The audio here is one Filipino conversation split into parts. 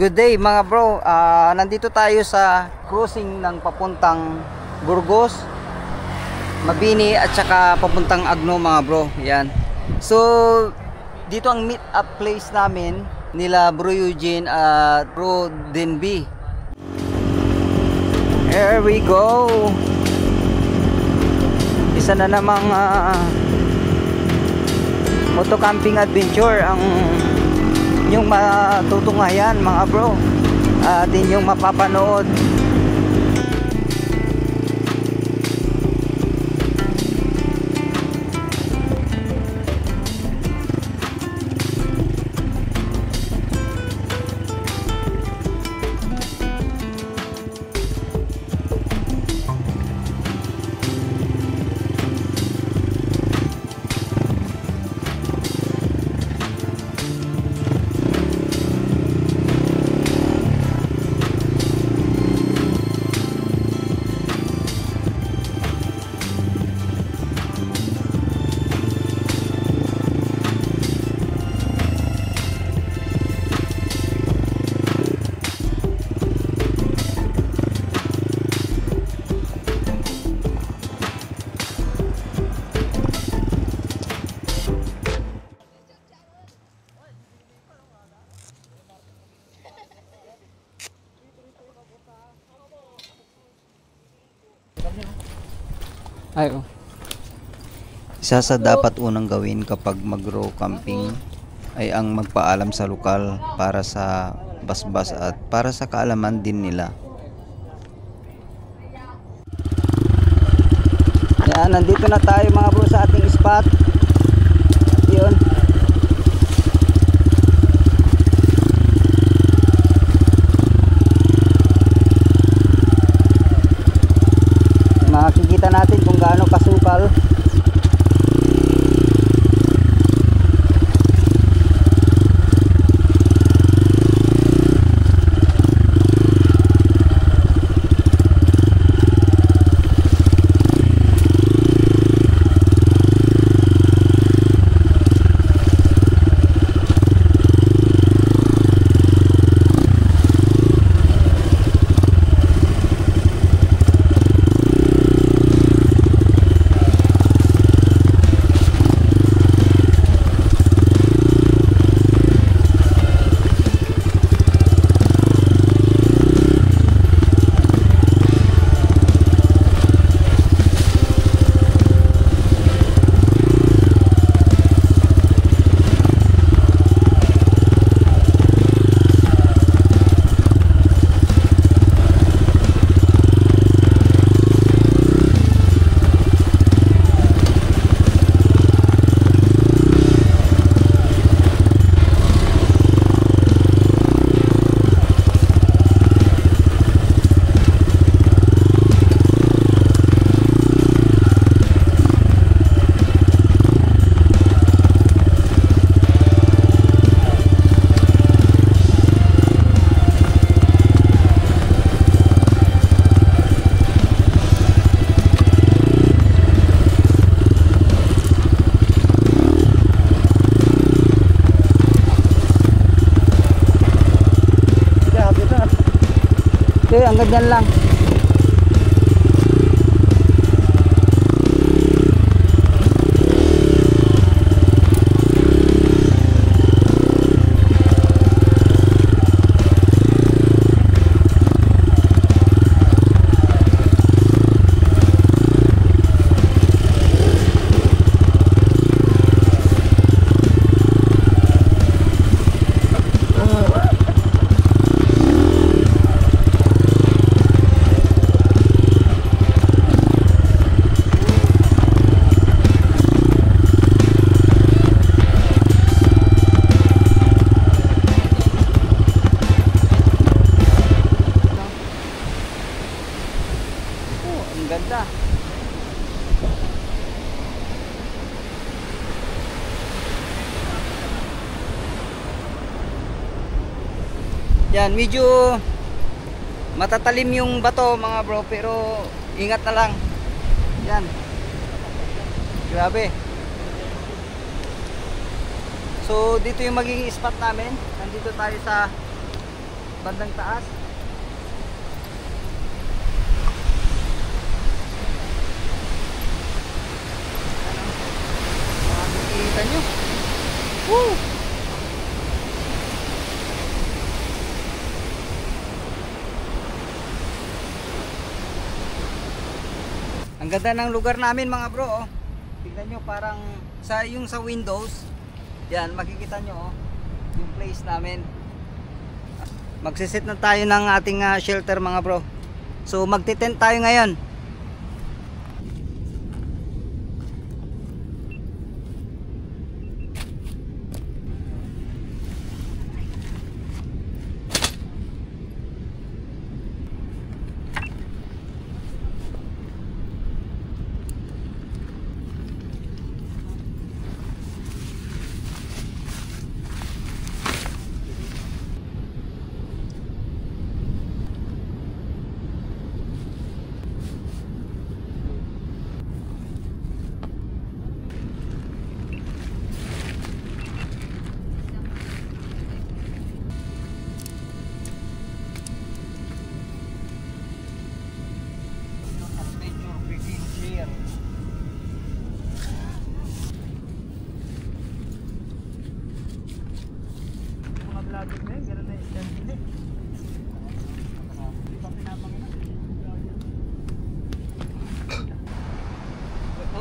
Good day mga bro. Nandito tayo sa cruising ng papuntang Burgos, Mabini at saka papuntang Agno mga bro. Yan. So dito ang meet up place namin nila Bro Eugene at Bro Denby. Here we go. Isa na namang moto camping adventure ang yung matutunghayan mga bro at inyong mapapanood. Ayo. Isa sa dapat unang gawin kapag mag-row camping ay ang magpaalam sa lokal para sa basbas at para sa kaalaman din nila. Yan, nandito na tayo mga bro sa ating spot. Yun. Makikita natin kung gaano kasukal. Okay, hanggang dyan lang. Ganda. Yan, medyo matatalim yung bato mga bro, pero ingat na lang. Yan. Grabe. So dito yung magiging spot namin. Nandito tayo sa bandang taas. Makikita nyo. Woo! Ang ganda ng lugar namin mga bro, oh. Tingnan nyo, parang yung sa windows. Yan, makikita nyo, oh, yung place namin. Magsiset na tayo ng ating shelter mga bro. So magti-tent tayo ngayon.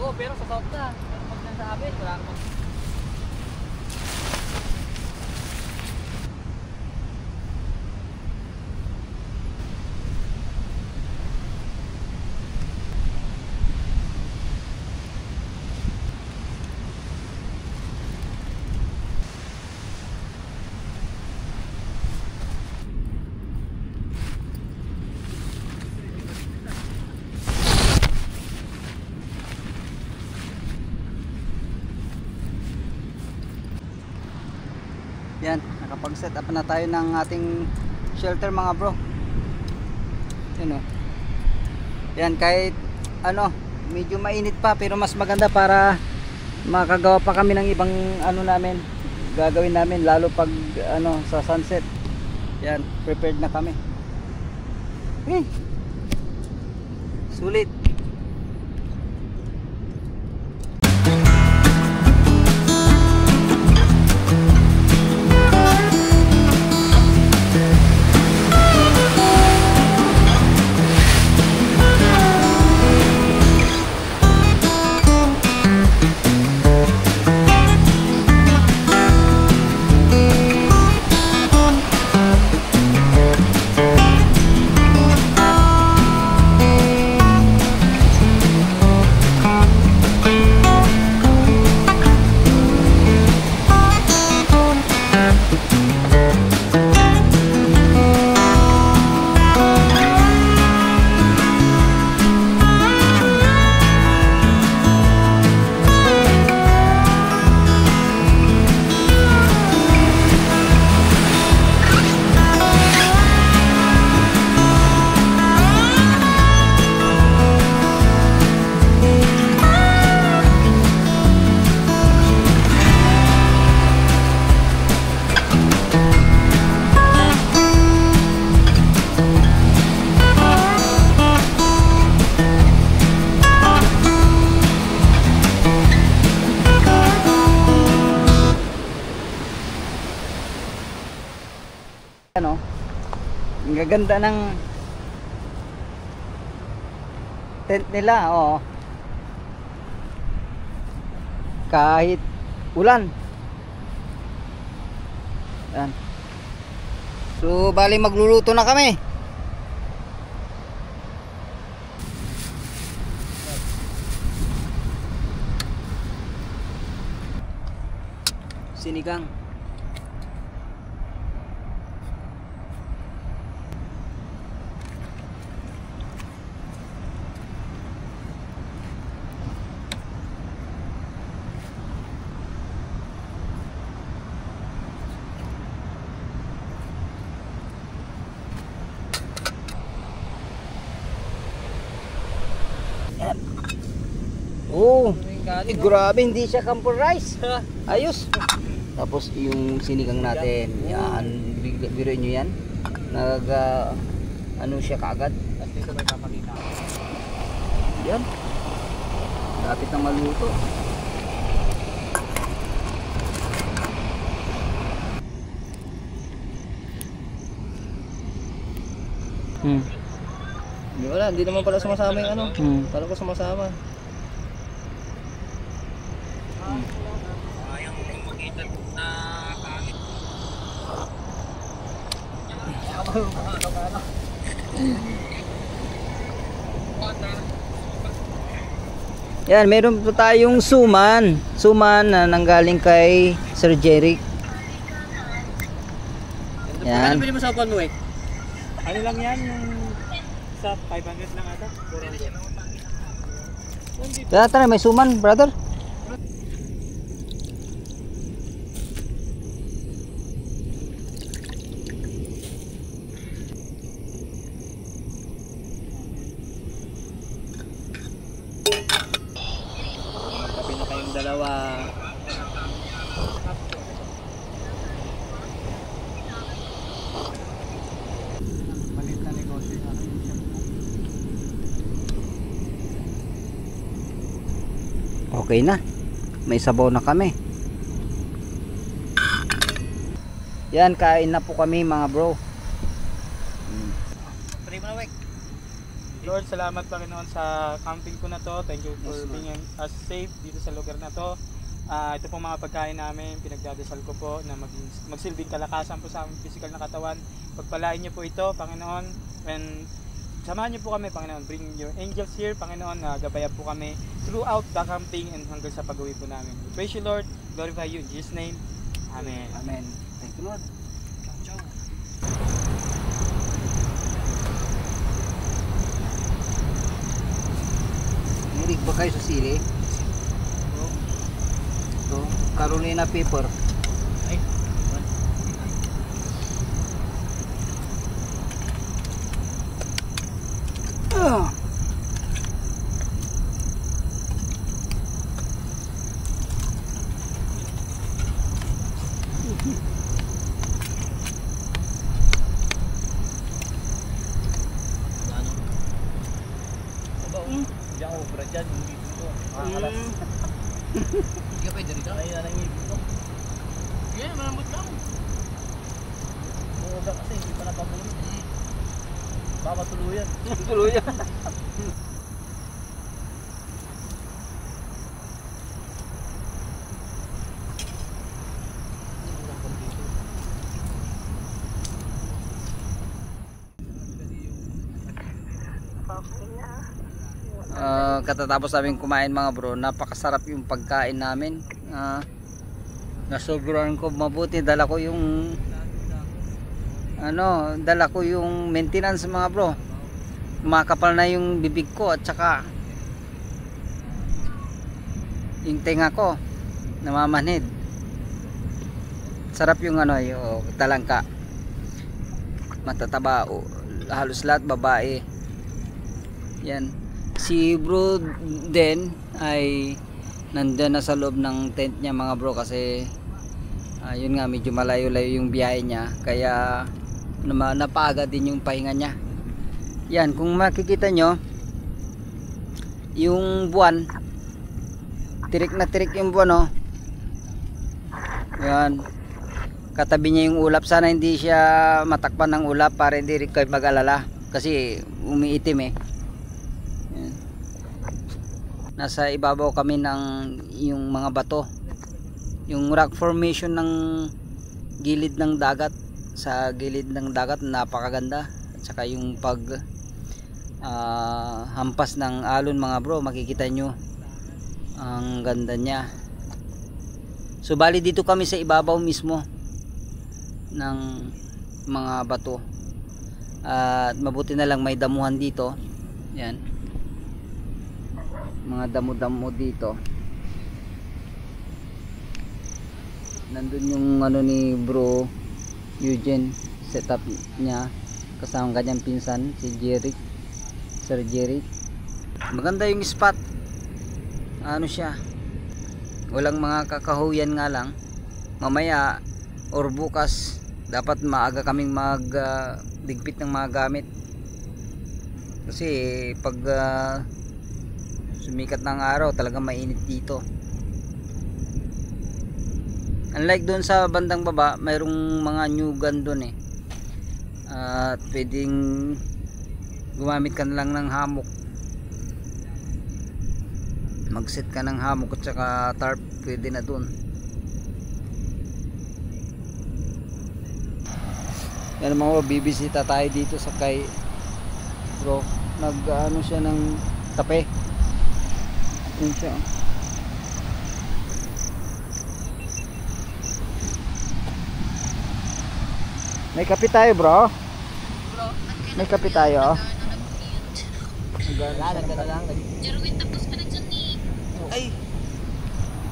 Oo, pero sa top na. Pero pag nasa amin, wala naman. Yan, nakapag-set up na tayo ng ating shelter mga bro. Yan o. Yan, kahit ano, medyo mainit pa, pero mas maganda para makagawa pa kami ng ibang ano namin, gagawin namin, lalo pag ano, sa sunset. Yan, prepared na kami. Okay. Sulit. Ano, ang gaganda ng tent nila, oh. Kahit ulan. Yan. So bali magluluto na kami. Sinigang. Oh, grabe, hindi siya camper rice. Ayos. Tapos yung sinigang natin, yan, biruin nyo yan. nag ano siya kaagad. At dito may papakita. Yan. Lapit na maluto. Hindi wala, hindi naman pala sumasama yung ano. Hmm. Kala ko sumasama. Yan, meron po tayong suman. Suman na nanggaling kay Sir Jeric. Yan. Ano pili mo sa upuan mo eh? Ano lang yan, yung sa 500 lang ata. Tara, may suman, brother. Kapi na kayong dalawa. Malit na negosyo yung ano yung shampoo. Okay na. May sabaw na kami. Yan, kain na po kami mga bro. Pwede mo na, Wek. Lord, salamat Panginoon sa camping ko na to. Thank you for Yes, Lord. being us safe dito sa lugar na to. Ito pong mga pagkain namin, pinagdadasal ko po na magsilbing kalakasan po sa aming physical na katawan. Pagpalain niyo po ito, Panginoon. And samahan niyo po kami, Panginoon. Bring your angels here, Panginoon. Gabayan po kami throughout the camping and hanggang sa pag-uwi po namin. We praise you, Lord. Glorify you in Jesus' name. Amen. Amen. Thank you, Lord. Hilig ba kayo sa sili? Ito, Carolina pepper. Ay, Ah. ano? Aba, hindi ako ubra dyan. Yung ngipin ko. Makakalas. Hindi ka pwede rito? Ay, na lang ngipin ko. Yeah, malambot lang. Umuga kasi, hindi pa napabulot. Baka tuluyan. Tuluyan. Katatapos namin kumain mga bro, napakasarap yung pagkain namin. Nasobrahan ko mabuti, dala ko yung maintenance mga bro. Makapal na yung bibig ko at saka yung tenga ko namamanhid. Sarap yung yung talangka. Matataba, halos lahat babae. Yan. Si bro din ay nandun na sa loob ng tent niya mga bro kasi yun nga, medyo malayo-layo yung biyahe niya, kaya napaga din yung pahinga niya. Yan, kung makikita nyo yung buwan, tirik na tirik yung buwan, oh. Yan, katabi niya yung ulap. Sana hindi siya matakpan ng ulap para hindi rin kayo mag-alala kasi umiitim eh. Yan. Nasa ibabaw kami ng yung mga bato, yung rock formation ng gilid ng dagat. Sa gilid ng dagat napakaganda, at saka yung pag hampas ng alon mga bro, makikita nyo ang ganda niya. So bali dito kami sa ibabaw mismo ng mga bato, at mabuti na lang may damuhan dito. Yan, mga damo-damo dito. Nandun yung ni bro Eugene, setup niya kasama kanyang pinsan si Jeric, Sir Jeric. Maganda yung spot, siya, walang mga kakahuyan nga lang. Mamaya or bukas dapat maaga kaming ligpit ng mga gamit. Kasi pag sumikat ng araw talagang mainit dito. Unlike doon sa bandang baba, mayroong mga nyugan doon eh. At pwedeng gumamit ka na lang ng hammock. Mag-set ka ng hammock at saka tarp, pwede na doon. Yan mga bibisita tayo dito sa kay bro. Nag-ano siya ng kape. Yun siya. May kape tayo bro. May kape tayo. Wala, nagdala lang. Jerwin, tapos ka na dyan eh. Ay!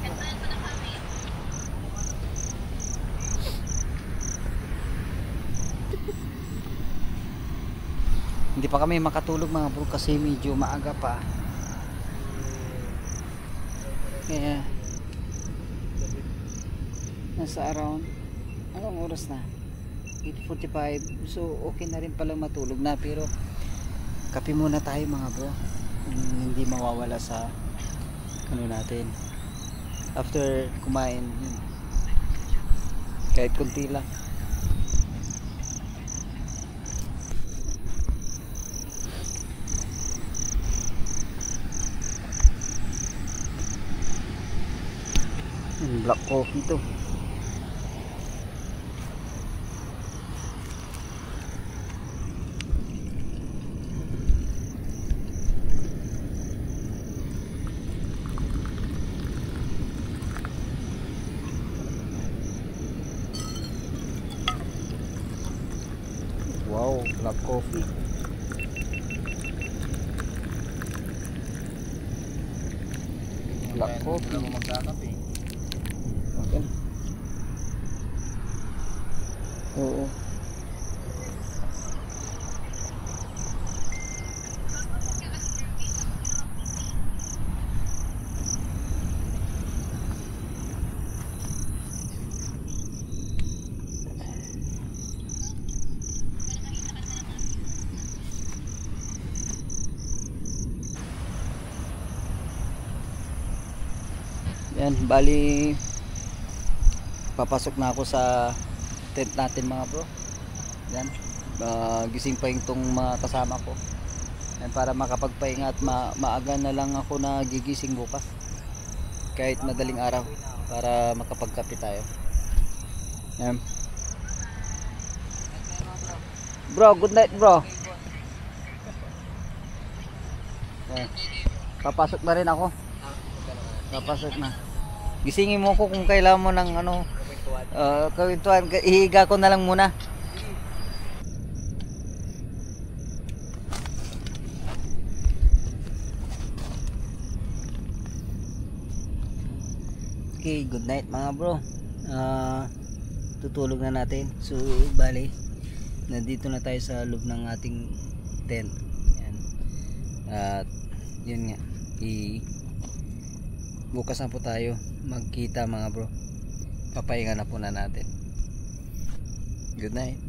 Kantahan mo na kami. Hindi pa kami makatulog mga bro kasi medyo maaga pa. Kaya nasa around anong oras na? 8:45. So okay na rin pala matulog na, pero kape muna tayo mga bro. Hindi mawawala sa ano natin after kumain. Kahit kunti lang. Black coffee to. Wow, black coffee. Black coffee. Wala mo magkakape. Okay. Oo. Yan, bali papasok na ako sa tent natin mga bro. Yan, gising pa yung tong mga kasama ko. Yan, para makapagpahinga at maaga na lang ako na gigising bukas. Kahit madaling araw para makapagkape tayo. Yan. Bro, good night bro. Yan. Papasok na rin ako. Papasok na. Gisingin mo ko kung kailangan mo ng ano, kawintuan. Ihiga ko na lang muna. Okay, good night mga bro. Tutulog na natin. So, bali, nandito na tayo sa loob ng ating tent. Yan. At, yun nga. Bukas na po tayo magkita mga bro. Papahinga na po na natin. Good night.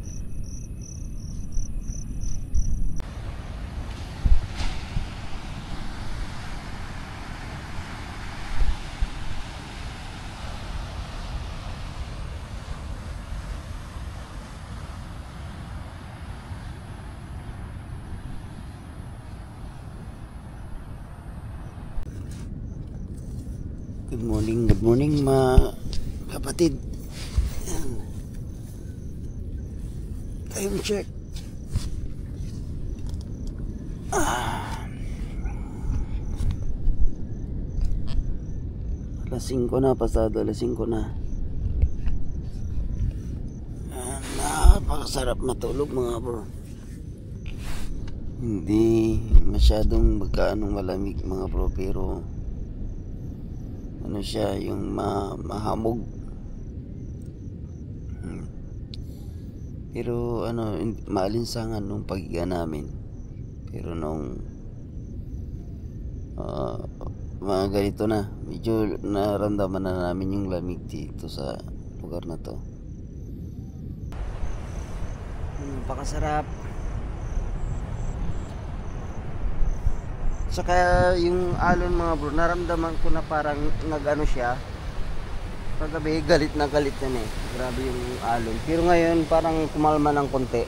Good morning mga kapatid. Yan. Time check. Alas 5 na, pasado alas 5 na. Yan, napakasarap matulog mga bro. Hindi masyadong magkaanong malamig mga bro, pero ano siya, yung mahamog. Pero ano, maalinsangan nung paghiga namin. Pero nung mga ganito na, medyo naramdaman na namin yung lamig dito sa lugar na to. Napakasarap. Saka yung alon mga bro, naramdaman ko na parang nag-ano siya. Paggabi, galit na galit yan eh. Grabe yung alon. Pero ngayon, parang kumalma ng konti.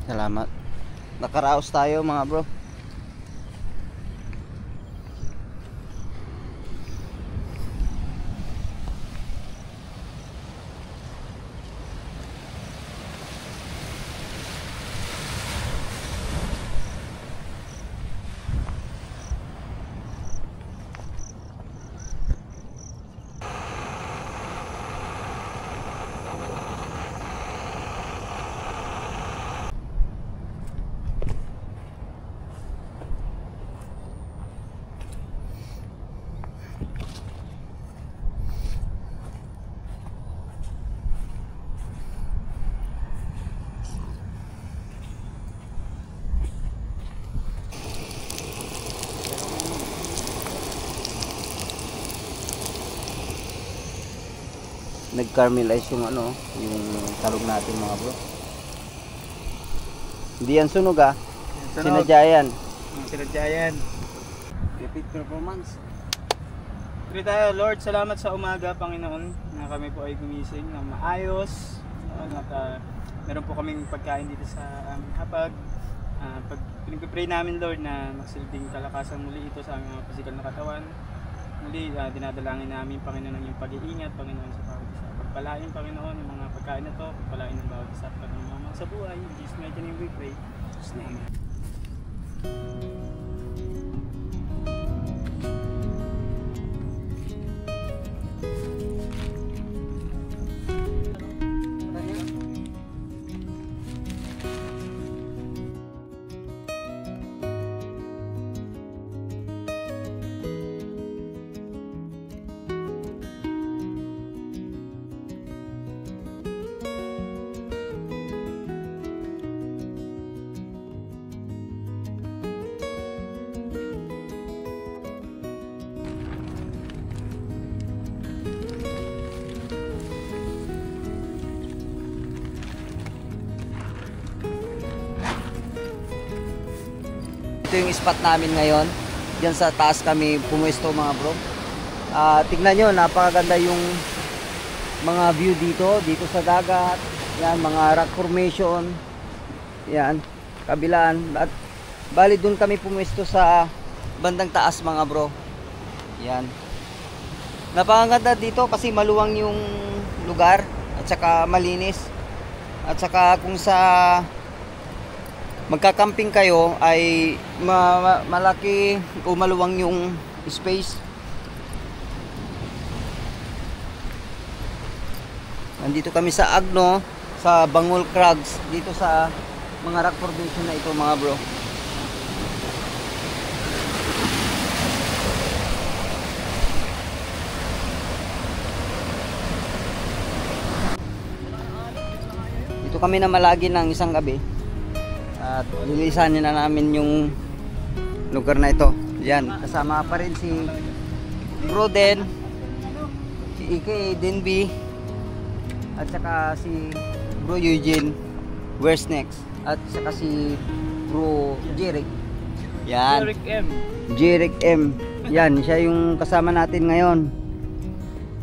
Salamat. Nakaraos tayo mga bro. Nag-caramelize yung ano, yung talog natin mga bro. Hindi yan sunog ah. Sinadya yan. Sinadya yan. Repeat performance. Pray tayo, Lord, salamat sa umaga, Panginoon, na kami po ay gumising ng maayos. At meron po kaming pagkain dito sa aming hapag. Pinag-pray namin, Lord, na magsilbing kalakasan muli ito sa aming physical na katawan. Muli, dinadalangin namin, Panginoon, ang iyong pag-iingat, Panginoon, sa bawat isa. Pagpalain, Panginoon, yung mga pagkain na ito, pagpalain ng bawat isa, Panginoon, sa buhay. In Jesus' mighty name we pray. Amen. Ito yung spot namin ngayon. Diyan sa taas kami pumuesto mga bro. Tignan nyo, napakaganda yung mga view dito sa dagat. Yan, mga rock formation. Yan, kabilaan. At bali dun kami pumuesto sa bandang taas mga bro. Yan. Napakaganda dito kasi maluwang yung lugar at saka malinis. At saka kung sa magkakamping kayo ay malaki o maluwang yung space. Nandito kami sa Agno, sa Bangol Crags, dito sa mga rock formation na ito mga bro. Dito kami na malagi ng isang gabi. At lilisanin na namin yung lugar na ito. Yan, kasama pa rin si Bro Den, si Ike Denby, at saka si Bro Eugene, Where's Next, at saka si Bro Jeric. Yan, Jeric M. Yan, siya yung kasama natin ngayon.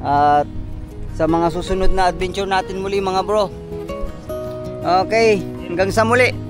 At sa mga susunod na adventure natin muli mga bro. Okay, hanggang sa muli.